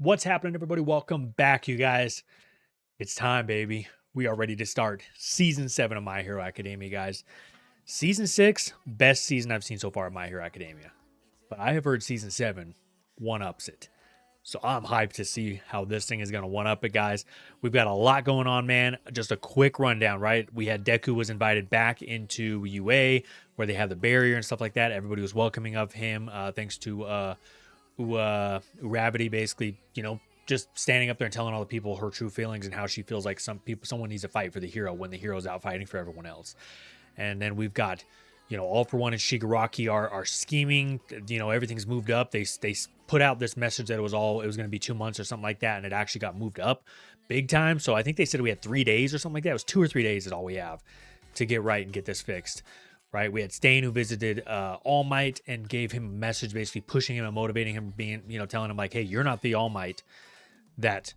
What's happening, everybody? Welcome back, you guys. It's time, baby. We are ready to start season 7 of My Hero Academia, guys. Season 6, best season I've seen so far of My Hero Academia. But I have heard season 7 one-ups it. So I'm hyped to see how this thing is going to one-up it, guys. We've got a lot going on, man. Just a quick rundown, right? We had Deku was invited back into UA, where they have the barrier and stuff like that. Everybody was welcoming of him, thanks to Gravity, basically, just standing up there and telling all the people her true feelings and how she feels like someone needs to fight for the hero when the hero's out fighting for everyone else. And then we've got, All For One and Shigaraki are scheming. Everything's moved up. They put out this message that it was going to be 2 months or something like that, and it actually got moved up big time. So I think they said we had 3 days or something like that. It was 2 or 3 days is all we have to get right and get this fixed. Right, we had Stain, who visited All Might and gave him a message, basically pushing him and motivating him, telling him like, "Hey, you're not the All Might that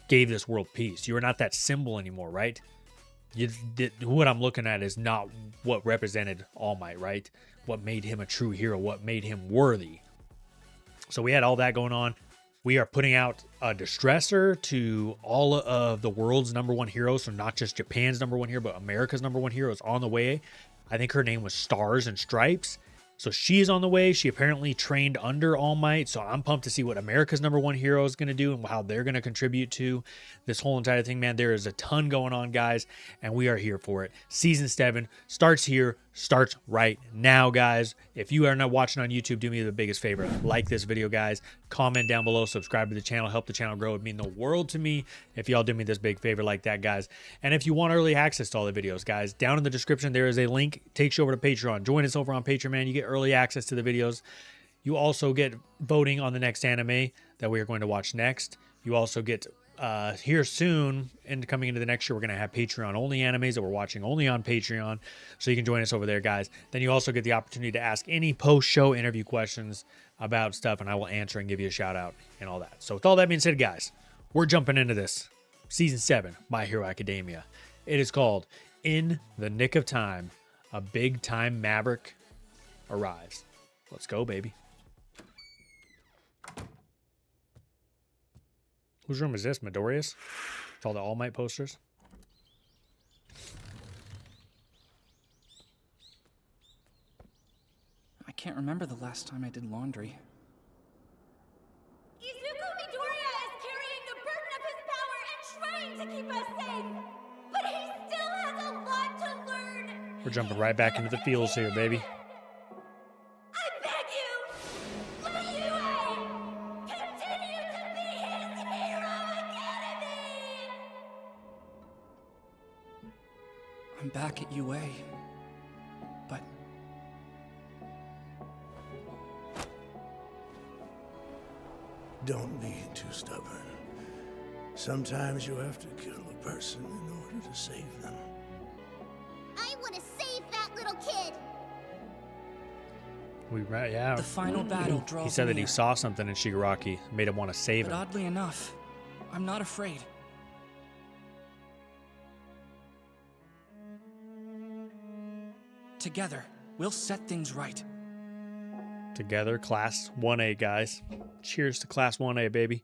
gave this world peace. You're not that symbol anymore, right? What I'm looking at is not what represented All Might, right? What made him a true hero? What made him worthy?" So we had all that going on. We are putting out a distressor to all of the world's #1 heroes, so not just Japan's #1 hero, but America's #1 hero is on the way. I think her name was Stars and Stripes. So she's on the way. She apparently trained under All Might. So I'm pumped to see what America's #1 hero is going to do and how they're going to contribute to this whole entire thing, man. There is a ton going on, guys, and we are here for it. Season 7 starts here, starts right now, guys. If you are not watching on YouTube, do me the biggest favor. Like this video, guys. Comment down below. Subscribe to the channel. Help the channel grow. It would mean the world to me if y'all do me this big favor like that, guys. And if you want early access to all the videos, guys, down in the description, there is a link. Takes you over to Patreon. Join us over on Patreon, man. You get early access to the videos. You also get voting on the next anime that we are going to watch next. You also get here soon, and coming into the next year, we're going to have Patreon only animes that we're watching only on Patreon, so you can join us over there, guys. Then you also get the opportunity to ask any post-show interview questions about stuff, and I will answer and give you a shout out and all that. So with all that being said, guys, we're jumping into this season 7 My Hero Academia. It is called In the Nick of Time. A big time maverick arrives. Let's go, baby. Whose room is this? Midoriya's? With all the All Might posters? I can't remember the last time I did laundry. Izuku Midoriya is carrying the burden of his power and trying to keep us safe. But he still has a lot to learn. We're jumping right back into the fields here, baby. I beg you, let UA continue to be his hero academy. I'm back at UA. But Don't be too stubborn. Sometimes you have to kill a person in order to save them. I want to save that little kid. Yeah. the final battle draws He said that he near. saw something in Shigaraki, made him want to save But him. oddly enough, I'm not afraid. Together, we'll set things right. Together, Class 1A, guys. Cheers to Class 1A, baby.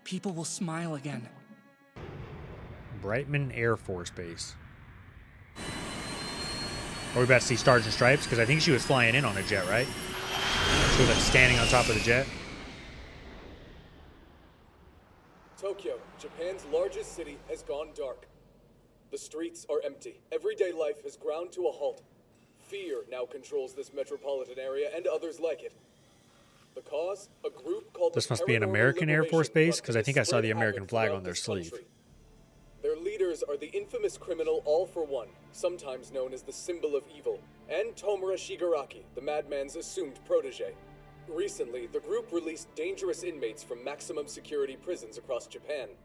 People will smile again. Brightman Air Force Base. Are we about to see Stars and Stripes? Because I think she was flying in on a jet, right? She was like standing on top of the jet. Tokyo, Japan's largest city, has gone dark. The streets are empty. Everyday life has ground to a halt. Fear now controls this metropolitan area and others like it. The cause? A group called This the must be an Paranormal American Air Force Liberation base, Front 'cause that I think I has saw the spread American havoc flag throughout on their this sleeve. country. Their leaders are the infamous criminal All For One, sometimes known as the symbol of evil, and Tomura Shigaraki, the madman's assumed protege. Recently, the group released dangerous inmates from maximum security prisons across Japan.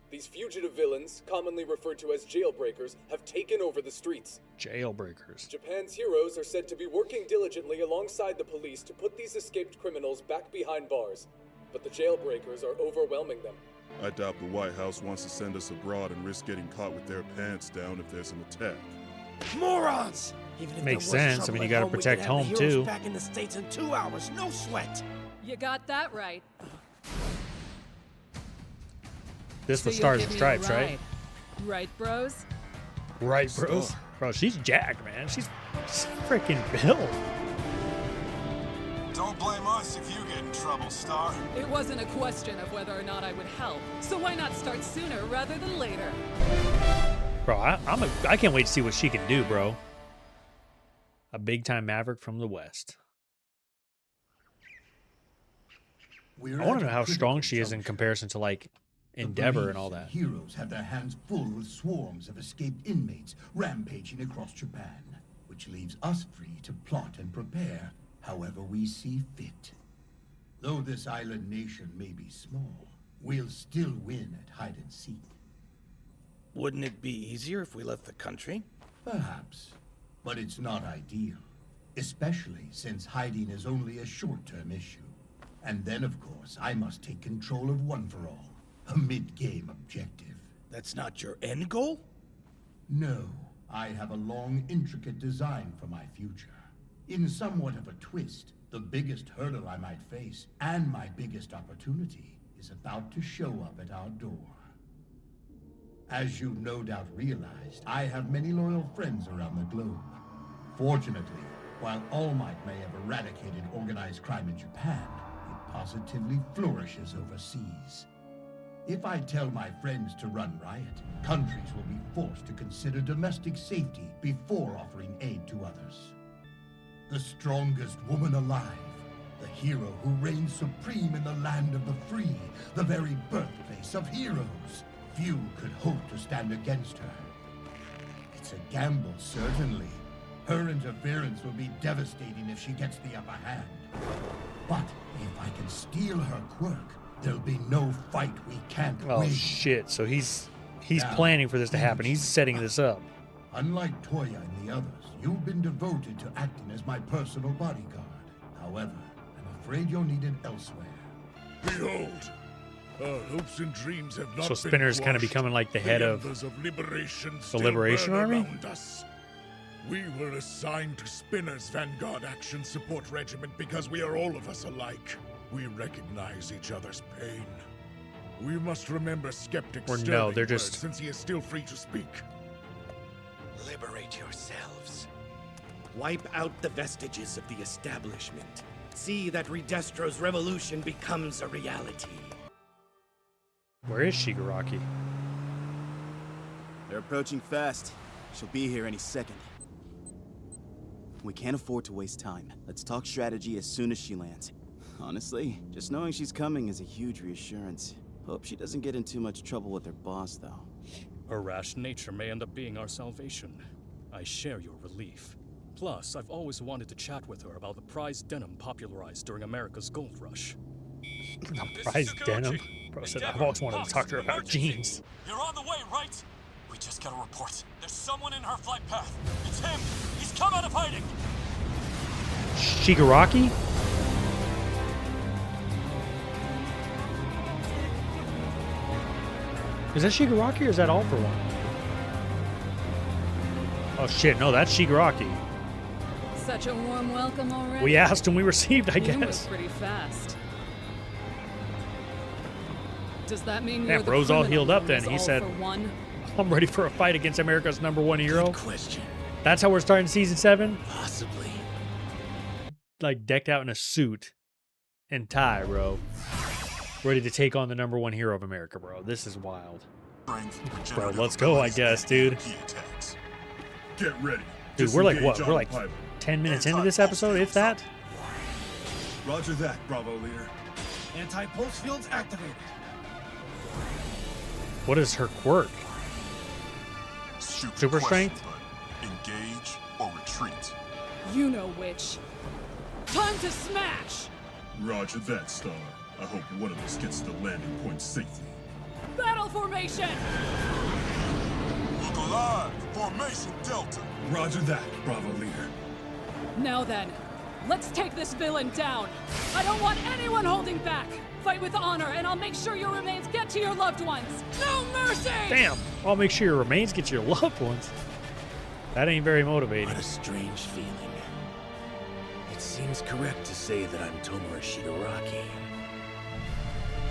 These fugitive villains, commonly referred to as jailbreakers, have taken over the streets. Jailbreakers. Japan's heroes are said to be working diligently alongside the police to put these escaped criminals back behind bars. But the jailbreakers are overwhelming them. I doubt the White House wants to send us abroad and risk getting caught with their pants down if there's an attack. Morons! Even if Makes there was sense. I trouble mean, you at gotta home, we protect could have the home, heroes too. Back in the States in 2 hours, no sweat. You got that right. This was So Stars you'll and give me a Stripes, right? ride. Right, bros? Right, bros. Bro, she's jacked, man. She's freaking built. Don't blame us if you get in trouble, Star. It wasn't a question of whether or not I would help, so why not start sooner rather than later? Bro, I can't wait to see what she can do, bro. A big time maverick from the West. I want to know how strong she is in comparison to like Endeavor and all that. Heroes have their hands full with swarms of escaped inmates rampaging across Japan, which leaves us free to plot and prepare however we see fit. Though this island nation may be small, we'll still win at hide and seek. Wouldn't it be easier if we left the country? Perhaps, but it's not ideal, especially since hiding is only a short-term issue. And then, of course, I must take control of One for All, a mid-game objective. That's not your end goal? No, I have a long, intricate design for my future. In somewhat of a twist, the biggest hurdle I might face, and my biggest opportunity, is about to show up at our door. As you've no doubt realized, I have many loyal friends around the globe. Fortunately, while All Might may have eradicated organized crime in Japan, it positively flourishes overseas. If I tell my friends to run riot, countries will be forced to consider domestic safety before offering aid to others. The strongest woman alive, the hero who reigns supreme in the land of the free, the very birthplace of heroes. Few could hope to stand against her. It's a gamble, certainly. Her interference will be devastating if she gets the upper hand. But if I can steal her quirk, there'll be no fight we can't Oh win. shit! So he's Now, planning for this to happen. He's finish setting the this up. Unlike Toya and the others, you've been devoted to acting as my personal bodyguard. However, I'm afraid you're needed elsewhere. Behold, our hopes and dreams have not So been Spinner's kind of quashed. becoming like the head of embers liberation the still Liberation burn Army? around us. We were assigned to Spinner's Vanguard Action Support Regiment because we are all of us alike. We recognize each other's pain. We must remember Skeptic's Or no, sterling they're words, just- since he is still free to speak. Liberate yourselves. Wipe out the vestiges of the establishment. See that Redestro's revolution becomes a reality. Where is Shigaraki? They're approaching fast. She'll be here any second. We can't afford to waste time. Let's talk strategy as soon as she lands. Honestly, just knowing she's coming is a huge reassurance. Hope she doesn't get in too much trouble with her boss, though. Her rash nature may end up being our salvation. I share your relief. Plus, I've always wanted to chat with her about the prize denim popularized during America's gold rush. Prize denim? Bro said I've always wanted to talk to her about jeans. You're on the way, right? We just got a report. There's someone in her flight path. It's him. He's come out of hiding. Shigaraki? Is that Shigaraki or is that All for One? Oh shit, no, that's Shigaraki. Such a warm welcome already. We asked and we received, I You move guess. pretty fast. Does that mean Damn, you're the bro's all criminal healed up known then. as He All said, for One? I'm ready for a fight against America's #1 hero. Good question. That's how we're starting season 7? Possibly. Like decked out in a suit and tie, bro. Ready to take on the #1 hero of America, bro. This is wild. Bro, let's go, I guess, dude. Get ready. Dude, we're like what? We're like 10 minutes into this episode, if that? Roger that, Bravo leader. Anti-pulse fields activated. What is her quirk? Super strength? Engage or retreat. You know which. Time to smash! Roger that, Star. I hope one of us gets to the landing point safely. Battle formation! Look alive! Formation Delta! Roger that, Bravo leader. Now then, let's take this villain down. I don't want anyone holding back. Fight with honor, and I'll make sure your remains get to your loved ones. No mercy! Damn! I'll make sure your remains get to your loved ones. That ain't very motivating. What a strange feeling. It's seems correct to say that I'm Tomura Shigaraki.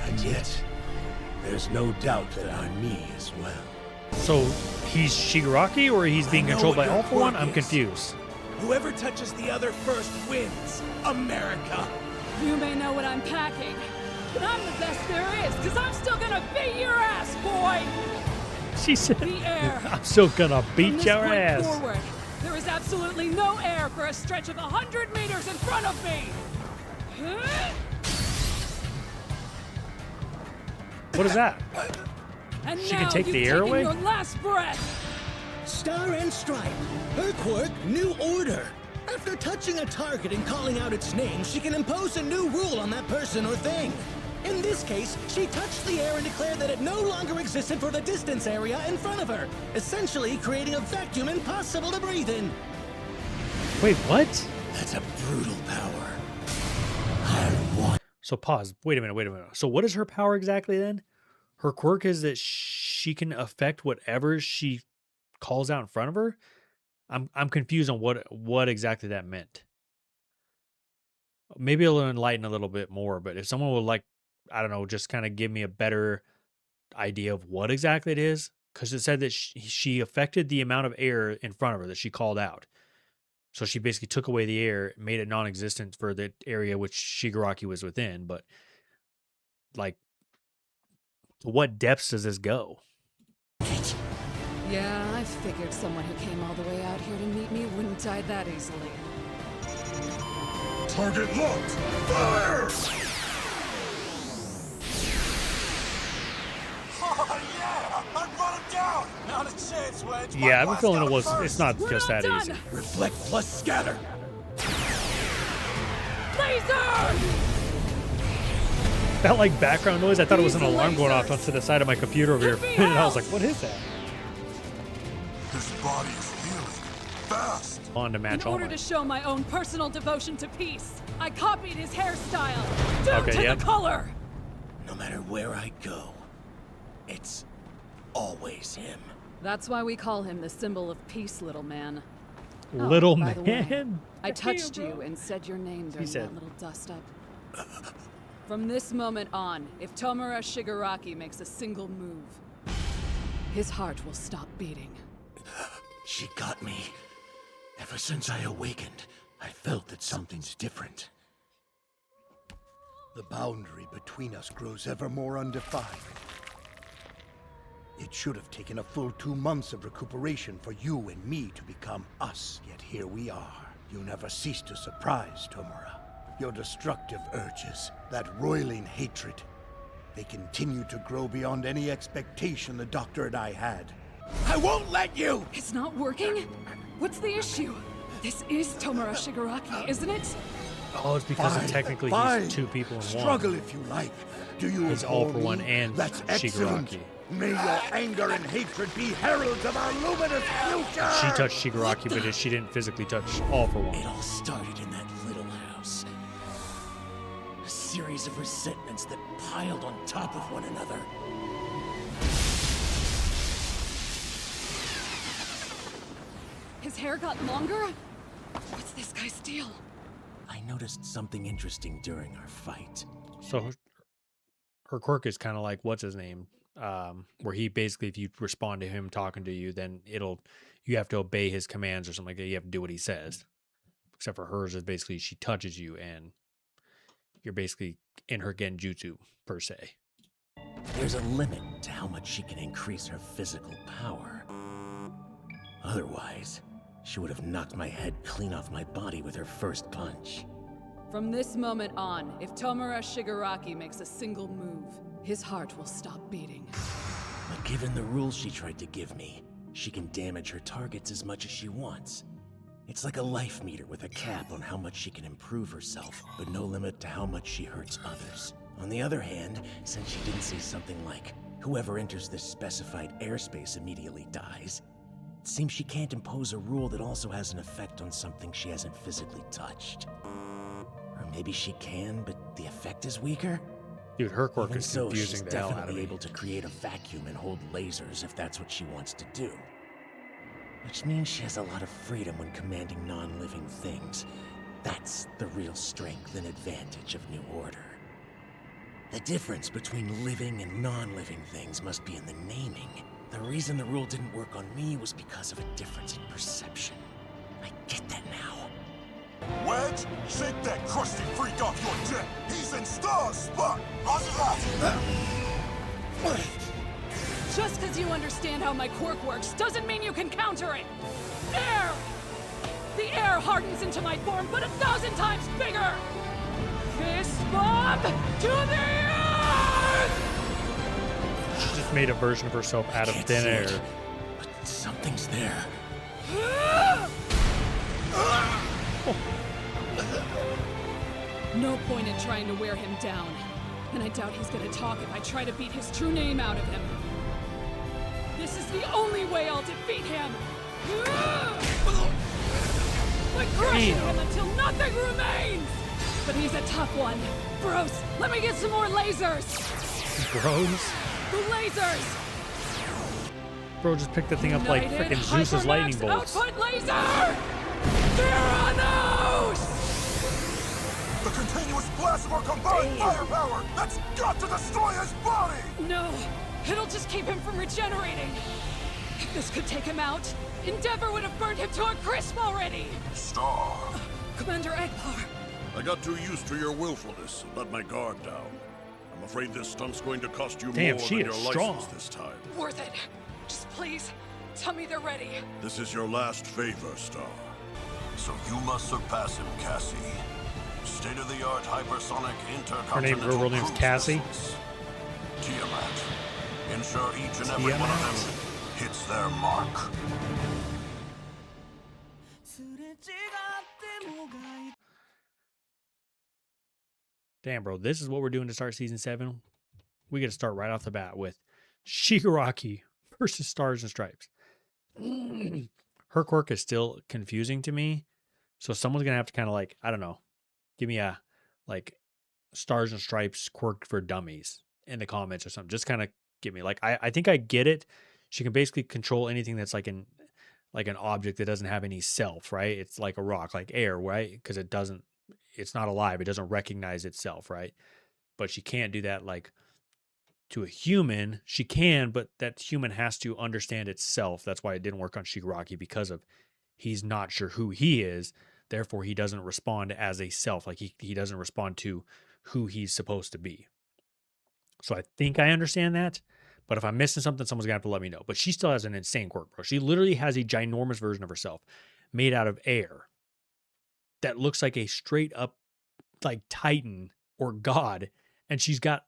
And yet, there's no doubt that I'm me as well. So he's Shigaraki, or he's being I know controlled by what your All For One? quirk I'm is. confused. Whoever touches the other first wins. America! You may know what I'm packing, but I'm the best there is, because I'm still gonna beat your ass, boy! She said, The air. I'm still gonna From beat this your point ass. forward, there is absolutely no air for a stretch of 100 meters in front of me! Huh? What is that? And She now can take you've the air taken away? your last breath! Star and Stripe. Her quirk, New Order. After touching a target and calling out its name, she can impose a new rule on that person or thing. In this case, she touched the air and declared that it no longer existed for the distance area in front of her, essentially creating a vacuum impossible to breathe in. Wait, what? That's a brutal power. So pause. Wait a minute. So what is her power exactly then? Her quirk is that she can affect whatever she calls out in front of her. I'm confused on what exactly that meant. Maybe it'll enlighten a little bit more, but if someone would like, I don't know, just kind of give me a better idea of what exactly it is, because it said that she affected the amount of air in front of her that she called out. So she basically took away the air, made it non-existent for the area which Shigaraki was within. But like, to what depths does this go? Yeah, I figured someone who came all the way out here to meet me wouldn't die that easily. Target locked! Fire! Oh, yeah! I brought him down! Not a chance, Wedge. Yeah, I have a feeling it's not just that easy. Reflect plus scatter. Laser! That like background noise, I thought it was an alarm going off onto the side of my computer over here. And I was like, what is that? His body is healing. Fast! On to match In all order mine. to show my own personal devotion to peace, I copied his hairstyle, down Okay, to yep. the color. No matter where I go, it's always him. That's why we call him the symbol of peace, little man. Oh, Little by the way, man. I touched you and said your name during said- that little dust-up. From this moment on, if Tomura Shigaraki makes a single move, his heart will stop beating. She got me. Ever since I awakened, I felt that something's different. The boundary between us grows ever more undefined. It should have taken a full 2 months of recuperation for you and me to become us, yet here we are. You never cease to surprise, Tomura. Your destructive urges, that roiling hatred, they continue to grow beyond any expectation the Doctor and I had. I won't let you! It's not working? What's the issue? This is Tomura Shigaraki, isn't it? Oh, it's because Fine, technically fine. he's two people in one. Struggle if you like. Do you He's All abhor For One me? and That's excellent. Shigaraki. May your anger and hatred be heralds of our luminous future! She touched Shigaraki, but she didn't physically touch All For One. It all started in that little house. A series of resentments that piled on top of one another. His hair got longer? What's this guy's deal? I noticed something interesting during our fight. So her quirk is kind of like, what's his name? Where he basically, if you respond to him talking to you, then you have to obey his commands or something like that. You have to do what he says. Except for hers is basically she touches you and you're basically in her genjutsu per se. There's a limit to how much she can increase her physical power. Otherwise, she would have knocked my head clean off my body with her first punch. From this moment on, if Tomura Shigaraki makes a single move, his heart will stop beating. But given the rules she tried to give me, she can damage her targets as much as she wants. It's like a life meter with a cap on how much she can improve herself, but no limit to how much she hurts others. On the other hand, since she didn't say something like, whoever enters this specified airspace immediately dies, it seems she can't impose a rule that also has an effect on something she hasn't physically touched. Or maybe she can, but the effect is weaker? Dude, her quirk Even is so, confusing she's the hell out of definitely me. able to create a vacuum and hold lasers if that's what she wants to do. Which means she has a lot of freedom when commanding non-living things. That's the real strength and advantage of New Order. The difference between living and non-living things must be in the naming. The reason the rule didn't work on me was because of a difference in perception. I get that now. Wedge, shake that crusty freak off your jet. He's in Star's spot. Roger that. Just because you understand how my quirk works doesn't mean you can counter it! Air! The air hardens into my form, but 1,000 times bigger! Fist bomb to the earth! She just made a version of herself out of thin air. But something's there. No point in trying to wear him down. And I doubt he's gonna talk if I try to beat his true name out of him. This is the only way I'll defeat him! By crushing him until nothing remains! But he's a tough one. Bros, let me get some more lasers! Bros? The lasers! Bro just picked the thing up like United freaking Zeus's lightning Hypermax bolts. Output laser! Tyrannos! The continuous blast of our combined firepower! That's got to destroy his body! No, it'll just keep him from regenerating. If this could take him out, Endeavor would have burned him to a crisp already! Star. Commander Eklar. I got too used to your willfulness and let my guard down. I'm afraid this stunt's going to cost you Damn, more she than is your strong. license this time. Worth it. Just please, tell me they're ready. This is your last favor, Star. So you must surpass him, Cassie. State-of-the-art hypersonic intercontinental Her real name's cruise Cassie? missiles. Tiamat. Ensure each and every one of them hits their mark. Damn, bro, this is what we're doing to start season 7. We got to start right off the bat with Shigaraki versus Stars and Stripes. Her quirk is still confusing to me, so someone's gonna have to kind of like, I don't know, give me a like Stars and Stripes quirk for dummies in the comments or something. Just kind of give me like, I think I get it. She can basically control anything that's like an object that doesn't have any self, right? It's like a rock, like air, right? Because it's not alive. It doesn't recognize itself, right? But she can't do that like to a human. She can, but that human has to understand itself. That's why it didn't work on Shigaraki, because of he's not sure who he is. Therefore, he doesn't respond as a self. Like he doesn't respond to who he's supposed to be. So I think I understand that. But if I'm missing something, someone's gonna have to let me know. But she still has an insane quirk, bro. She literally has a ginormous version of herself made out of air that looks like a straight up like Titan or God. And she's got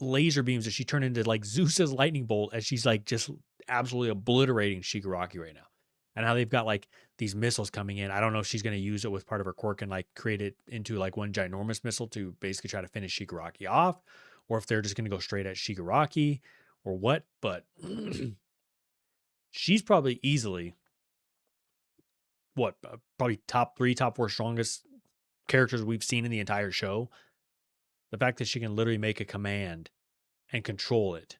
laser beams that she turned into like Zeus's lightning bolt, as she's like just absolutely obliterating Shigaraki right now. And how they've got like these missiles coming in. I don't know if she's going to use it with part of her quirk and like create it into like one ginormous missile to basically try to finish Shigaraki off, or if they're just going to go straight at Shigaraki or what. But she's probably easily probably top 3, top 4 strongest characters we've seen in the entire show. The fact that she can literally make a command and control it.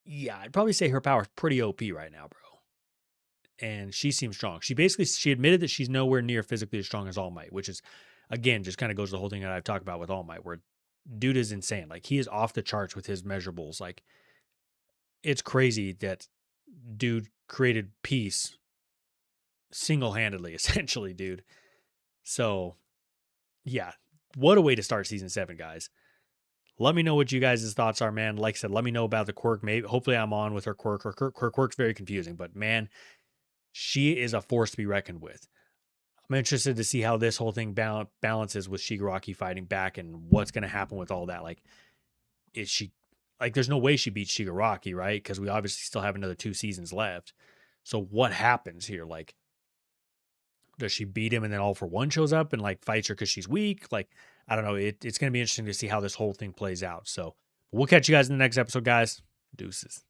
Yeah, I'd probably say her power is pretty OP right now, bro. And she seems strong. She admitted that she's nowhere near physically as strong as All Might, which is, again, just kind of goes to the whole thing that I've talked about with All Might, where dude is insane. Like, he is off the charts with his measurables. Like, it's crazy that dude created peace single-handedly, essentially, dude. So, yeah, what a way to start season 7, guys. Let me know what you guys' thoughts are, man. Like I said, let me know about the quirk. Maybe, hopefully I'm on with her quirk. Her quirk's very confusing, but man, she is a force to be reckoned with. I'm interested to see how this whole thing balances with Shigaraki fighting back and what's going to happen with all that. Like, is she, like, there's no way she beats Shigaraki, right? Because we obviously still have another 2 seasons left. So what happens here? Like, does she beat him and then All For One shows up and like fights her because she's weak? Like, I don't know. It's going to be interesting to see how this whole thing plays out. So we'll catch you guys in the next episode, guys. Deuces.